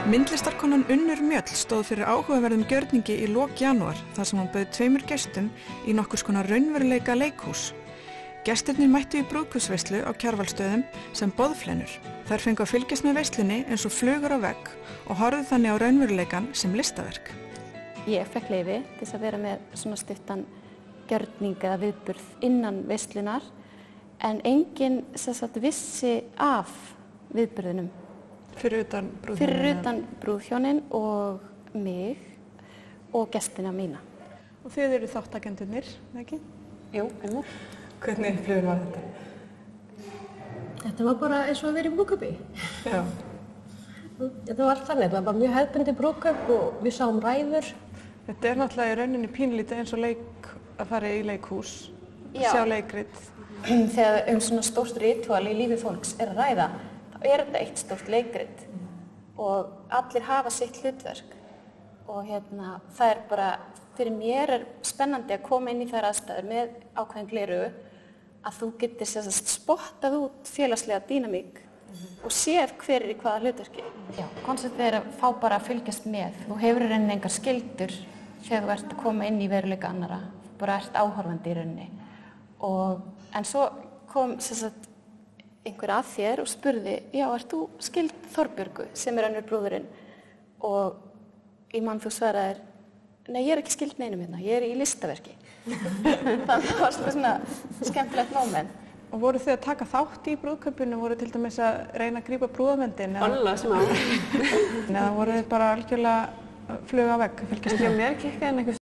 Myndlistarkonan Unnur Mjöll stóð fyrir áhugaverðum gjörningi í lok janúar þar sem hún bauð 2 gestum í nokkurs konar raunveruleika leikhús. Gestirnir mættu í brúðkaupsveislu á Kjarvalsstöðum sem boðflennur. Þær fengu að fylgjast með veislunni eins og flugur á vegg og horfðu þannig á raunveruleikan sem listaverk. Ég fekk leyfi til að vera með svona stuttan gjörning eða viðburð innan veislunar en enginn vissi af viðburðinum. Fyrir utan brúðhjónin og mig og gestina mína. Og þið eru þáttakendurnir, ekki? Jú, einmitt. Hvernig upplifun var þetta? Þetta var bara eins og að vera í brúðkaupi. Já. Þetta var þannig, þetta var bara mjög hefðbundið brúðkaup og við sáum ræður. Þetta er náttúrulega í rauninni pínlítið eins og að fara í leikhús, sjá leikrit. Þegar svona stórt ritúal í lífi fólks er að ræða, þá er þetta eitt stórt leikrit og allir hafa sitt hlutverk og það er bara, fyrir mér er spennandi að koma inn í þær aðstæður með ákveðin glerugu að þú getur spottað út félagslega dýnamík og séð hver í hvaða hlutverki. Já, konceptið er að fá bara að fylgjast með. Þú hefur í rauninni engar skyldur þegar þú ert að koma inn í veruleika annarra. Þú bara ert áhorfandi í rauninni. En svo kom einhver að þér og spurði, já, ert þú skyld Þorbjörgu sem er önnur brúðurinn? Og ég man þú svaraðir, nei, ég er ekki skyld neinum hérna, ég er í listaverki. Þannig að það var svona skemmtilegt moment. Og voru þið að taka þátt í brúðkaupinu, voru til dæmis að reyna að grípa brúðarmyndin? Alla sem á. Eða voru þið bara algjörlega flug á vegg, fylgjast með? Mér klikkaði einhver